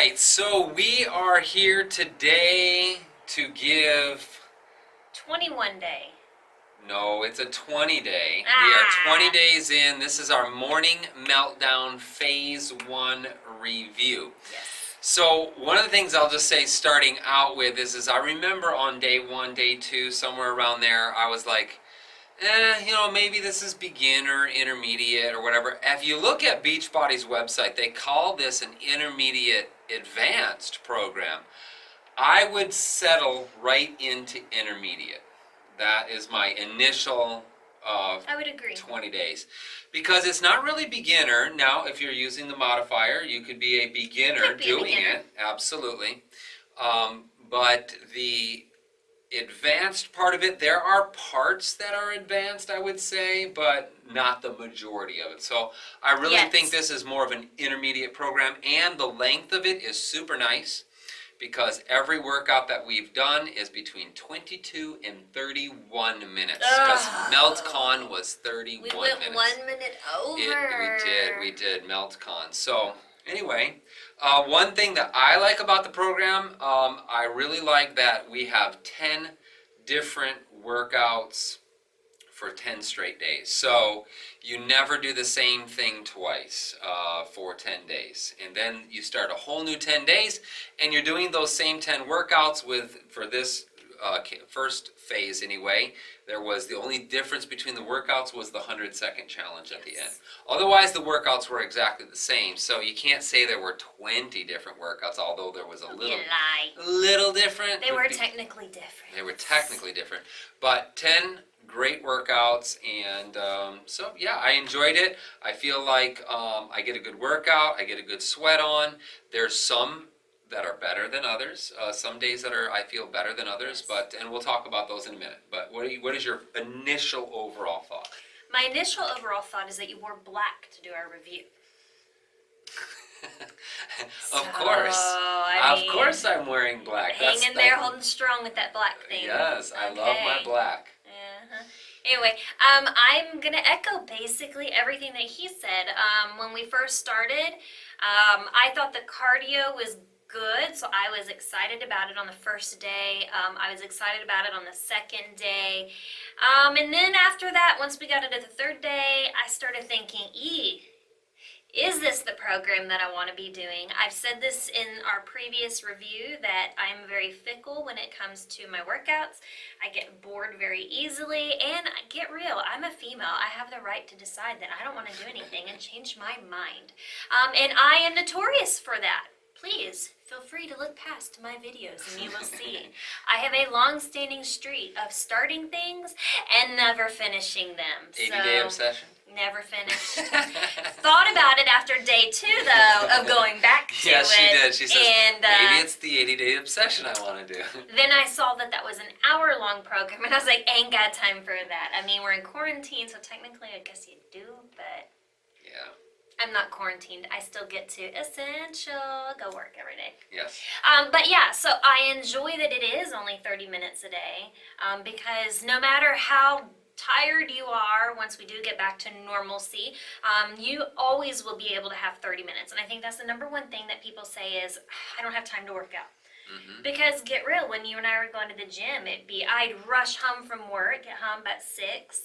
right, so we are here today to give, 21 day. no, it's a 20 day. Ah. We are 20 days in. This is our morning meltdown phase 1 review. Yes. So one of the things I'll just say starting out with is I remember on day 1, day 2, somewhere around there, I was like, maybe this is beginner, intermediate, or whatever. If you look at Beachbody's website, they call this an intermediate advanced program. I would settle right into intermediate. That is my initial I would agree. 20 days. Because it's not really beginner. Now, if you're using the modifier, you could be a beginner doing it. Absolutely. But the advanced part of it, there are parts that are advanced, I would say, but not the majority of it. So I really think this is more of an intermediate program, and the length of it is super nice because every workout that we've done is between 22 and 31 minutes. Because Meltdown was 31 minutes. We went 1 minute over. We did Meltdown. So anyway, one thing that I like about the program, I really like that we have 10 different workouts for 10 straight days. So you never do the same thing twice for 10 days. And then you start a whole new 10 days, and you're doing those same 10 workouts for this first phase anyway. There was the only difference between the workouts was the 100-second challenge at the end. Otherwise, the workouts were exactly the same. So you can't say there were 20 different workouts, although there was a little different. They were technically different. They were technically different. But 10 great workouts, and so yeah, I enjoyed it. I feel like I get a good workout, I get a good sweat on. There's some that are better than others. Some days that I feel better than others, and we'll talk about those in a minute. But what is your initial overall thought? My initial overall thought is that you wore black to do our review. Of course I'm wearing black. Hanging there holding strong with that black thing. Yes, I love my black. Anyway, I'm going to echo basically everything that he said. When we first started, I thought the cardio was good, so I was excited about it on the first day. I was excited about it on the second day. And then after that, once we got into the third day, I started thinking, is this the program that I want to be doing? I've said this in our previous review that I'm very fickle when it comes to my workouts. I get bored very easily, and get real, I'm a female. I have the right to decide that I don't want to do anything and change my mind. And I am notorious for that. Please feel free to look past my videos and you will see. I have a long-standing streak of starting things and never finishing them. 80-day obsession? Never finished. Thought about it after day 2, though, of going back to it. Yes, she did. She says, maybe it's the 80-day obsession I want to do. Then I saw that was an hour-long program, and I was like, ain't got time for that. I mean, we're in quarantine, so technically I guess you do, but yeah. I'm not quarantined. I still get to go work every day. Yes. But yeah, so I enjoy that it is only 30 minutes a day, because no matter how tired you are, once we do get back to normalcy, you always will be able to have 30 minutes. And I think that's the number one thing that people say is, I don't have time to work out. Mm-hmm. Because get real, when you and I were going to the gym, I'd rush home from work, get home about 6.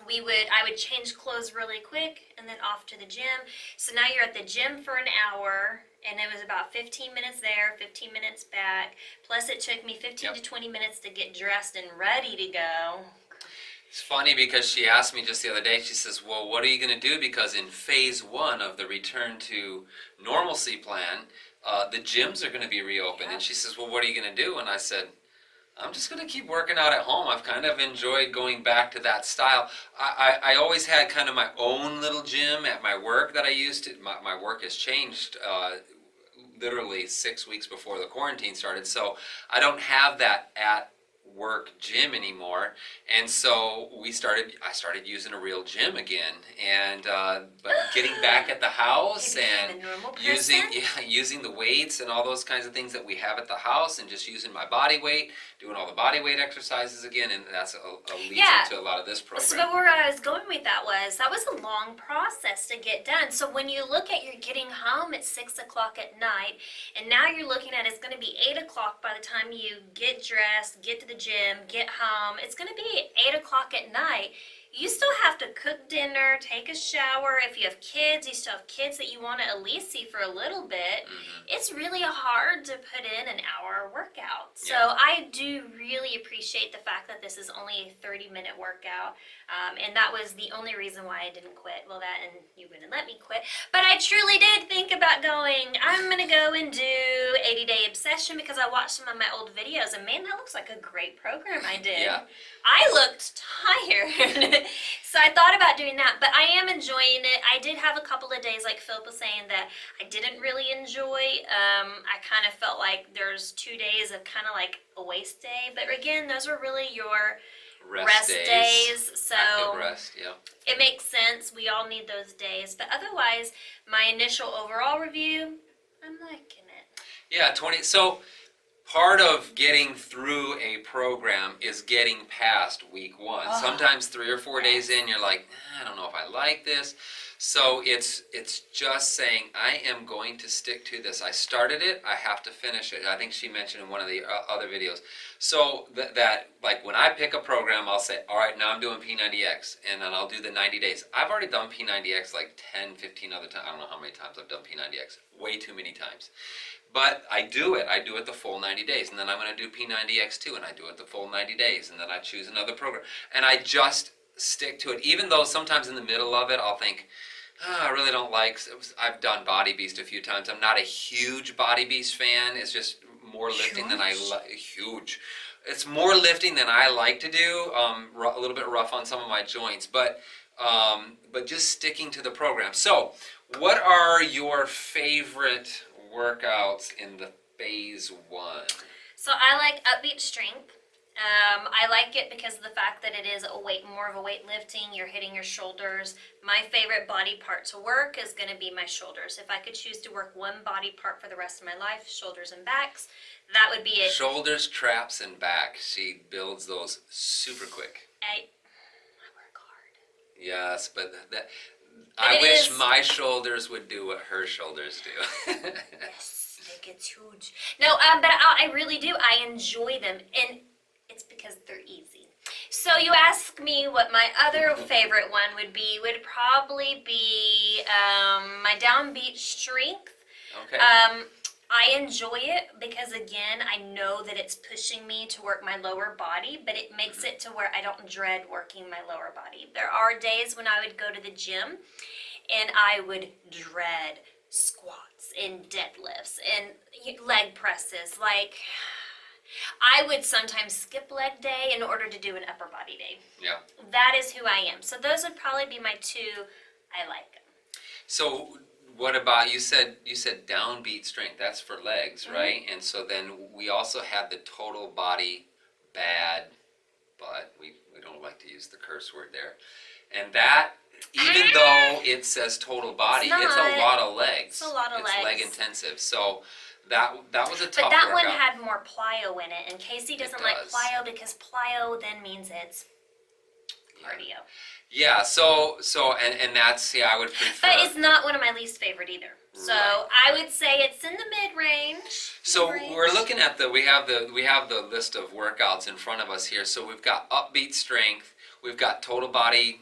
I would change clothes really quick and then off to the gym. So now you're at the gym for an hour, and it was about 15 minutes there, 15 minutes back. Plus it took me 15 to 20 minutes to get dressed and ready to go. It's funny because she asked me just the other day, she says, well, what are you going to do? Because in phase 1 of the return to normalcy plan, the gyms are going to be reopened. And she says, well, what are you going to do? And I said, I'm just going to keep working out at home. I've kind of enjoyed going back to that style. I always had kind of my own little gym at my work that I used to. My work has changed literally 6 weeks before the quarantine started. So I don't have that at work gym anymore, and so I started using a real gym again, and but getting back at the house You became and a normal person? using the weights and all those kinds of things that we have at the house, and just using my body weight, doing all the body weight exercises again, and that's leads into a lot of this program. So where I was going with that was a long process to get done. So when you look at you're getting home at 6 o'clock at night, and now you're looking at it's going to be 8 o'clock by the time you get dressed, get to the gym, get home. It's going to be 8 o'clock at night. You still have to cook dinner, take a shower. If you have kids, you still have kids that you want to at least see for a little bit. Mm-hmm. It's really hard to put in an hour workout. So Yeah. I do really appreciate the fact that this is only a 30-minute workout. And that was the only reason why I didn't quit. Well, that and you wouldn't let me quit. But I truly did think about going, I'm going to go and do 80-Day Obsession because I watched some of my old videos. And man, that looks like a great program I did. Yeah. I looked tired. So I thought about doing that, but I am enjoying it. I did have a couple of days, like Philip was saying, that I didn't really enjoy. I kind of felt like there's 2 days of kind of like a waste day. But again, those are really your rest days. So Active rest, yeah. it makes sense. We all need those days. But otherwise, my initial overall review, I'm liking it. Yeah, 20. So part of getting through a program is getting past week one. Oh. Sometimes 3 or 4 days in, you're like, I don't know if I like this. So it's just saying, I am going to stick to this. I started it, I have to finish it. I think she mentioned in one of the other videos. So that like when I pick a program, I'll say, all right, now I'm doing P90X, and then I'll do the 90 days. I've already done P90X like 10, 15 other times. I don't know how many times I've done P90X. Way too many times. But I do it the full 90 days, and then I'm going to do P90X2, and I do it the full 90 days, and then I choose another program. And I just stick to it, even though sometimes in the middle of it, I'll think, I really don't like, I've done Body Beast a few times. I'm not a huge Body Beast fan. It's just more lifting than I like. Huge. It's more lifting than I like to do, a little bit rough on some of my joints, but just sticking to the program. So, what are your favorite workouts in the phase one? So I like upbeat strength. I like it because of the fact that it is more of a weightlifting. You're hitting your shoulders. My favorite body part to work is going to be my shoulders. If I could choose to work one body part for the rest of my life, shoulders and backs, that would be it. Shoulders, traps, and back. She builds those super quick. I work hard. Yes, but But I it wish is- my shoulders would do what her shoulders do. Yes, it gets huge. No, but I really do. I enjoy them, and it's because they're easy. So you ask me what my other favorite one would be. Would probably be my downbeat strength. Okay. I enjoy it because, again, I know that it's pushing me to work my lower body, but it makes it to where I don't dread working my lower body. There are days when I would go to the gym and I would dread squats and deadlifts and leg presses. Like, I would sometimes skip leg day in order to do an upper body day. Yeah. That is who I am. So those would probably be my two I like. So what about, you said downbeat strength, that's for legs, right? And so then we also have the total body bad butt. We don't like to use the curse word there. And that, even though it says total body, it's a lot of legs. It's a lot of legs. It's leg intensive. So that was a tough But that workout. one had more plyo in it, and Casey doesn't like does. plyo because plyo then means it's cardio. Yeah, so and that's, yeah, I would prefer. But it's not one of my least favorite either. So Right. I would say it's in the mid-range. So Mid-range. we're looking at we have the list of workouts in front of us here. So we've got upbeat strength, we've got total body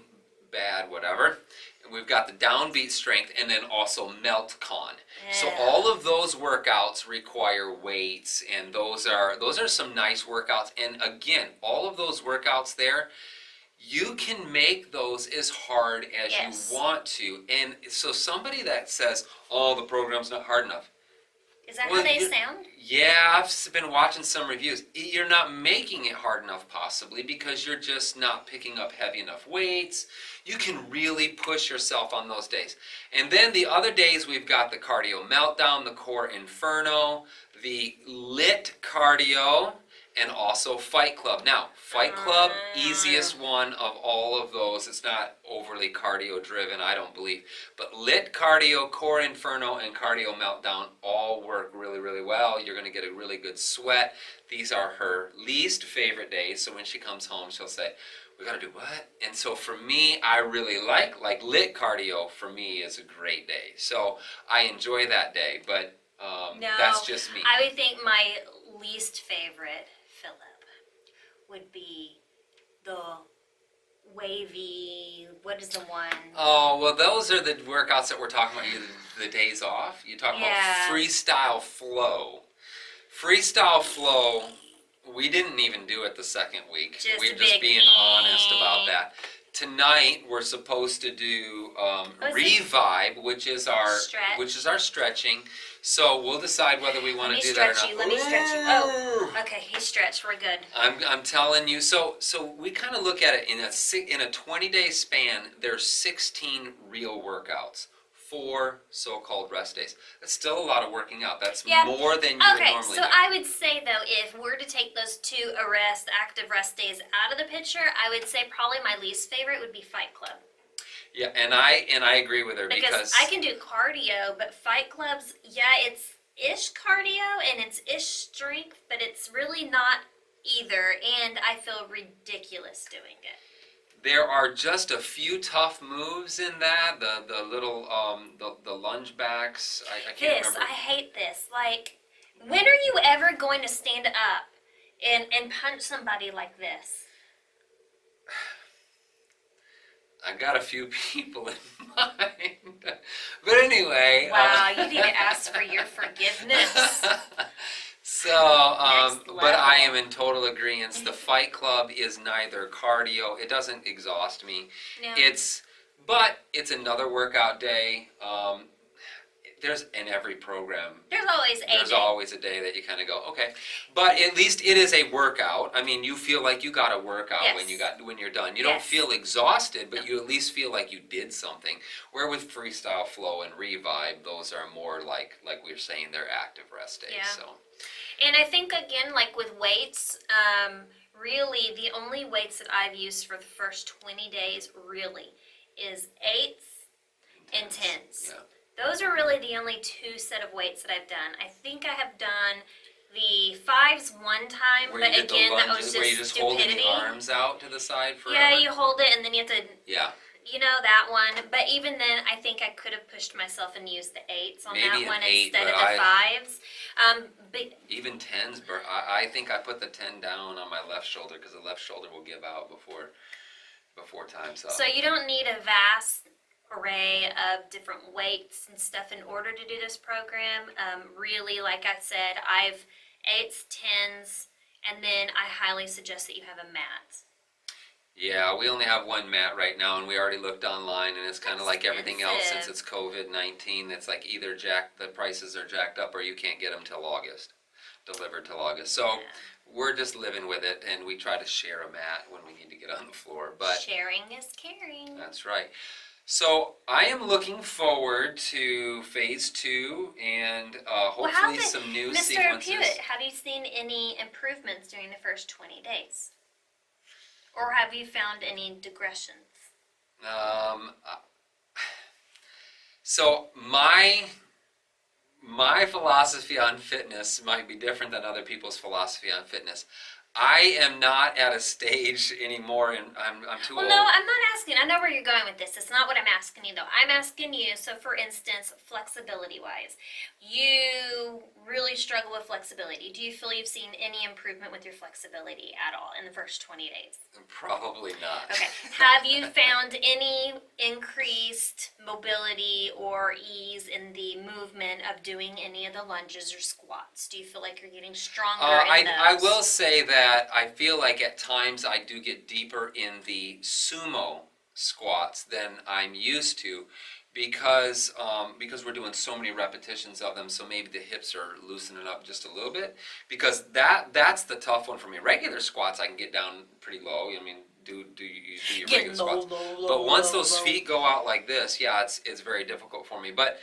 bad whatever, and we've got the downbeat strength, and then also Meltdown. So Yeah. all of those workouts require weights, and those are some nice workouts. And again, all of those workouts there, you can make those as hard as Yes. you want to. And so somebody that says, oh, the program's not hard enough. Is that Well, how they you- sound? Yeah, I've been watching some reviews. You're not making it hard enough possibly because you're just not picking up heavy enough weights. You can really push yourself on those days. And then the other days we've got the cardio meltdown, the core inferno, the lit cardio, and also Fight Club. Now, Fight Club, easiest one of all of those. It's not overly cardio driven, I don't believe. But Lit Cardio, Core Inferno, and Cardio Meltdown all work really, really well. You're going to get a really good sweat. These are her least favorite days, so when she comes home, she'll say, we got to do what? And so for me, I really like Lit Cardio for me is a great day. So I enjoy that day, but No, that's just me. I would think my least favorite, Philip, would be the wavy, what is the one? Oh, well, those are the workouts that we're talking about, the days off. You talk about freestyle flow. Freestyle flow, we didn't even do it the second week. We're just being honest about that. Tonight we're supposed to do Revive, which is our stretching. So we'll decide whether we want to do that or not. Let me stretch you. Oh, okay, he's stretched. We're good. I'm telling you. So we kind of look at it in a 20-day span. There's 16 real workouts. 4 so-called rest days. That's still a lot of working out. That's more than you would normally do. So I would say, though, if we're to take those 2 active rest days out of the picture, I would say probably my least favorite would be Fight Club. Yeah, and I agree with her because I can do cardio, but Fight Club's, it's ish cardio and it's ish strength, but it's really not either, and I feel ridiculous doing it. There are just a few tough moves in that. The little the lunge backs. I can't remember. I hate this. Like, when are you ever going to stand up and punch somebody like this? I got a few people in mind. But anyway. Wow, you need to ask for your forgiveness. So, but I am in total agreement. The Fight Club is neither cardio. It doesn't exhaust me. No. But it's another workout day. There's in every program. There's always a day that you kind of go, okay. But at least it is a workout. I mean, you feel like you got a workout when you're done. You don't feel exhausted, but you at least feel like you did something. Where with Freestyle Flow and Revive, those are more like we were saying, they're active rest days. Yeah. So. And I think, again, like with weights, really the only weights that I've used for the first 20 days really is 8s and 10s. Yeah. Those are really the only 2 set of weights that I've done. I think I have done the 5s one time, but again, that was just where you just stupidity. Holding the arms out to the side forever? Yeah, you hold it and then you have to... Yeah. You know, that one. But even then, I think I could have pushed myself and used the 8s on that one instead of the 5s. But even 10s, I think I put the 10 down on my left shoulder because the left shoulder will give out before time's up. So you don't need a vast array of different weights and stuff in order to do this program. Really, like I said, I've 8s, 10s, and then I highly suggest that you have a mat. Yeah, we only have one mat right now, and we already looked online, and it's kind of like everything else since it's COVID-19. It's like either the prices are jacked up, or you can't get them till August, delivered till August. So we're just living with it, and we try to share a mat when we need to get on the floor. But sharing is caring. That's right. So I am looking forward to phase 2 and hopefully some new sequences. Mr. Pewitt, have you seen any improvements during the first 20 days? Or have you found any digressions? So my philosophy on fitness might be different than other people's philosophy on fitness. I am not at a stage anymore, and I'm too old. Well, no, I'm not asking. I know where you're going with this. It's not what I'm asking you, though. I'm asking you, so for instance, flexibility-wise, you really struggle with flexibility. Do you feel you've seen any improvement with your flexibility at all in the first 20 days? Probably not. Okay. Have you found any increased mobility or ease in the movement of doing any of the lunges or squats? Do you feel like you're getting stronger in those? I will say that I feel like at times I do get deeper in the sumo squats than I'm used to because we're doing so many repetitions of them, so maybe the hips are loosening up just a little bit, because that's the tough one for me. Regular squats I can get down pretty low. I mean, do your regular squats. But once those feet go out like this, it's very difficult for me. But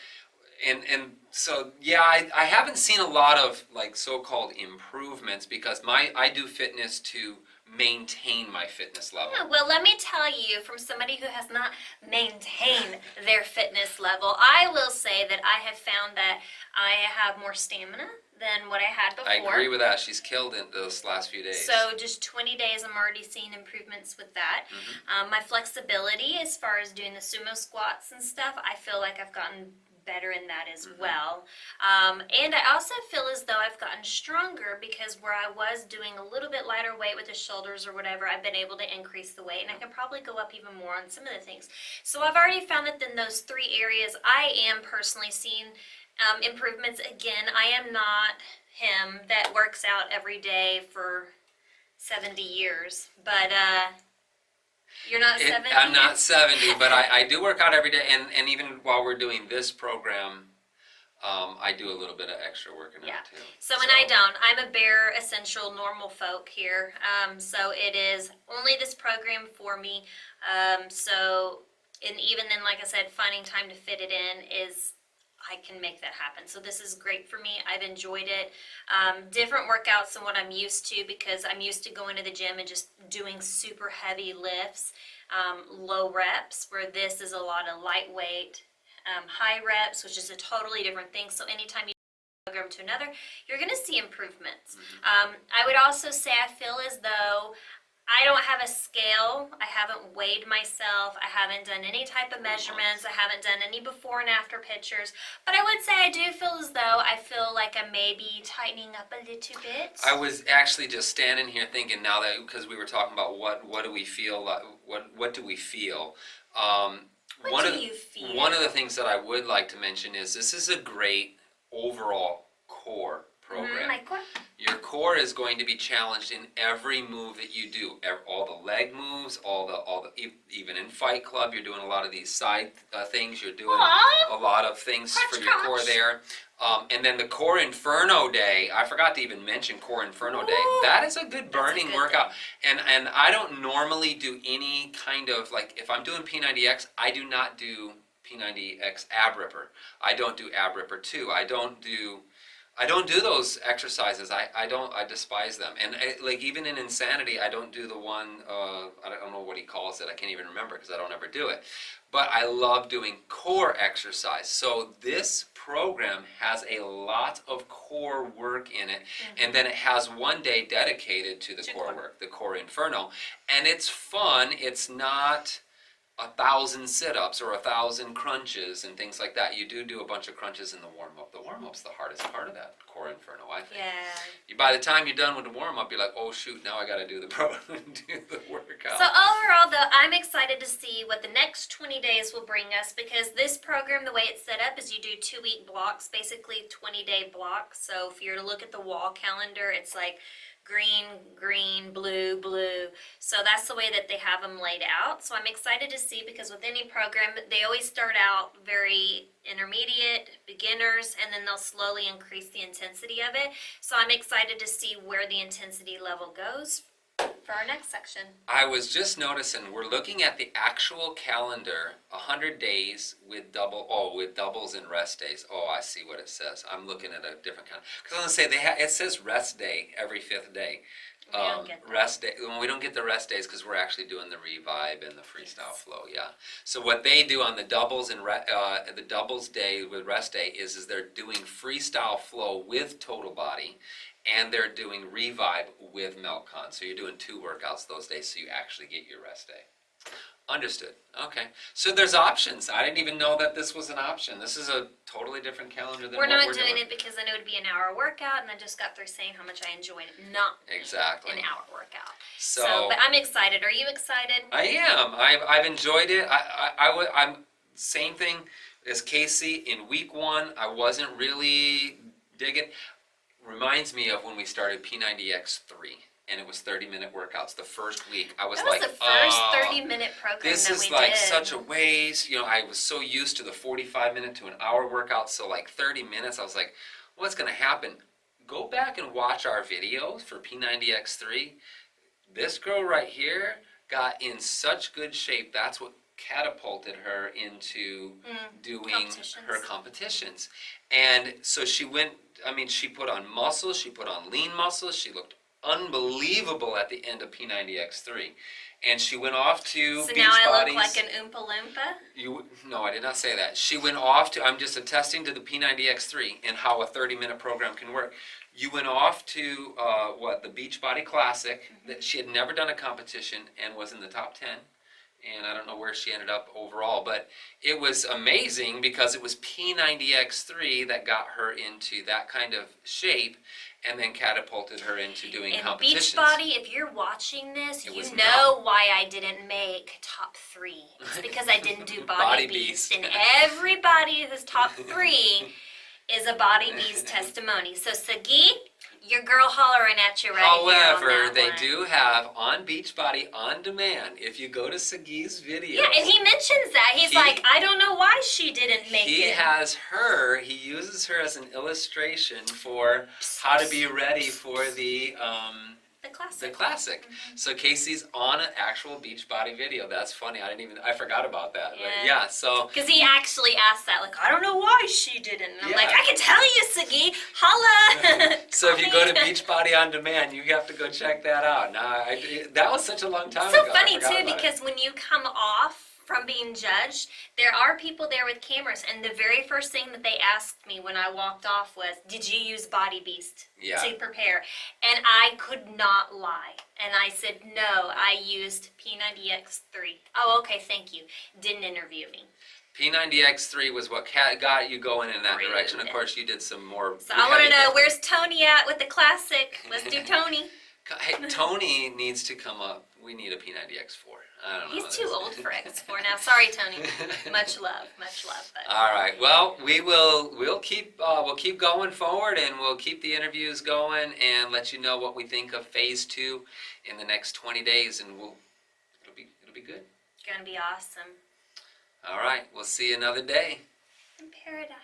And so yeah, I haven't seen a lot of like so-called improvements because I do fitness to maintain my fitness level. Yeah, well, let me tell you, from somebody who has not maintained their fitness level, I will say that I have found that I have more stamina than what I had before. I agree with that. She's killed it those last few days. So just 20 days, I'm already seeing improvements with that. Mm-hmm. My flexibility, as far as doing the sumo squats and stuff, I feel like I've gotten better in that as well. And I also feel as though I've gotten stronger because where I was doing a little bit lighter weight with the shoulders or whatever, I've been able to increase the weight, and I can probably go up even more on some of the things. So I've already found that in those 3 areas, I am personally seeing improvements. Again, I am not him that works out every day for 70 years, but you're not 70? I'm not 70, but I do work out every day, and even while we're doing this program, I do a little bit of extra working out too. So when I don't, I'm a bare essential normal folk here. So it is only this program for me. And even then, like I said, finding time to fit it in is, I can make that happen. So this is great for me. I've enjoyed it. Different workouts than what I'm used to because I'm used to going to the gym and just doing super heavy lifts, low reps, where this is a lot of lightweight, high reps, which is a totally different thing. So anytime you program to another, you're going to see improvements. I would also say I feel as though I don't have a scale. I haven't weighed myself. I haven't done any type of measurements. I haven't done any before and after pictures. But I would say I do feel as though I feel like I'm maybe tightening up a little bit. I was actually just standing here thinking now that, because we were talking about what do we feel like, what do we feel. What do you feel? One of the things that I would like to mention is this is a great overall core program. My core. Your core is going to be challenged in every move that you do. All the leg moves, even in Fight Club, you're doing a lot of these side things. You're doing a lot of things for your core there. And then the Core Inferno Day, I forgot to even mention Core Inferno Day. That is a good burning workout. And I don't normally do any kind of, like, if I'm doing P90X, I do not do P90X ab ripper. I don't do ab ripper 2. I don't do those exercises. I despise them. And like even in Insanity, I don't do the one, I don't know what he calls it. I can't even remember because I don't ever do it. But I love doing core exercise. So this program has a lot of core work in it. And then it has one day dedicated to the core work, the Core Inferno. And it's fun. It's not 1,000 sit-ups or 1,000 crunches and things like that. You do a bunch of crunches in the warm-up. The warm-up's the hardest part of that Core Inferno, I think. Yeah. By the time you're done with the warm-up, you're like, oh shoot, now I got to do the workout. So overall, though, I'm excited to see what the next 20 days will bring us because this program, the way it's set up, is you do 2-week blocks, basically 20-day blocks. So if you're to look at the wall calendar, it's like green, green, blue, blue. So that's the way that they have them laid out. So I'm excited to see because with any program, they always start out very intermediate, beginners, and then they'll slowly increase the intensity of it. So I'm excited to see where the intensity level goes for our next section. I was just noticing, we're looking at the actual calendar, 100 days with doubles and rest days. Oh, I see what it says. I'm looking at a different kind. Because I'm going to say, it says rest day every 5th day. We don't get that. Rest day. We don't get the rest days because we're actually doing the revive and the freestyle flow. Yeah. So what they do on the doubles and the doubles day with rest day is they're doing freestyle flow with total body, and they're doing revive with Meltdown. So you're doing 2 workouts those days, so you actually get your rest day. Understood. Okay. So there's options. I didn't even know that this was an option. This is a totally different calendar than We're what not we're doing doing. it because I know it'd be an hour workout, and I just got through saying how much I enjoyed not Exactly. an hour workout. So but I'm excited. Are you excited? I am. I've enjoyed it. I'm same thing as Casey. In week 1, I wasn't really digging. Reminds me of when we started P90X3, and it was 30-minute workouts. The first week, I was That was like, the first 30-minute program this that is we like did. such a waste. You know, I was so used to the 45-minute to an hour workout, so like 30 minutes, I was like, what's going to happen? Go back and watch our videos for P90X3. This girl right here got in such good shape. That's what catapulted her into doing Competitions. her competitions. And so she went, I mean, she put on muscle, she put on lean muscle, she looked unbelievable at the end of P90X3. And she went off to So Beachbody's. now I look like an Oompa Loompa? No, I did not say that. She went off to, I'm just attesting to the P90X3 and how a 30-minute program can work. You went off to, the Beachbody Classic, that she had never done a competition and was in the top 10. And I don't know where she ended up overall, but it was amazing because it was P90X3 that got her into that kind of shape and then catapulted her into doing And competitions. Beachbody, if you're watching this, It you was know why I didn't make top 3. It's because I didn't do Body Body Beast. Beast. And everybody who's top 3 is a Body Beast testimony. So Sagi, your girl hollering at you right here on However, that they one. do have on Beachbody on demand. If you go to Sagi's video, Yeah, and he mentions that. He's like, I don't know why she didn't make he it. he uses her as an illustration for how to be ready for the Classic. Classic. So Casey's on an actual Beachbody video. That's funny. I forgot about that. Yeah. But yeah, so. Because he actually asked that, like, I don't know why she didn't. And I'm Yeah. like, I can tell you, Sagi. Holla. So if you go to Beachbody on demand, you have to go check that out. Now, that was such a long time ago. So funny, I forgot too, about it. because when you come off from being judged, there are people there with cameras, and the very first thing that they asked me when I walked off was, did you use Body Beast to prepare? And I could not lie. And I said, no, I used P90X3. Oh, okay, thank you. Didn't interview me. P90X3 was what got you going in that Rude. direction. Of course, you did some more. So I want to know, where's Tony at with the classic? Let's do Tony. Hey, Tony needs to come up. We need a P90X4. I don't know. He's too old for X4 now. Sorry, Tony. Much love. But. All right. Well, we'll keep going forward, and we'll keep the interviews going, and let you know what we think of phase 2 in the next 20 days, and it'll be good. Gonna be awesome. All right. We'll see you another day. In paradise.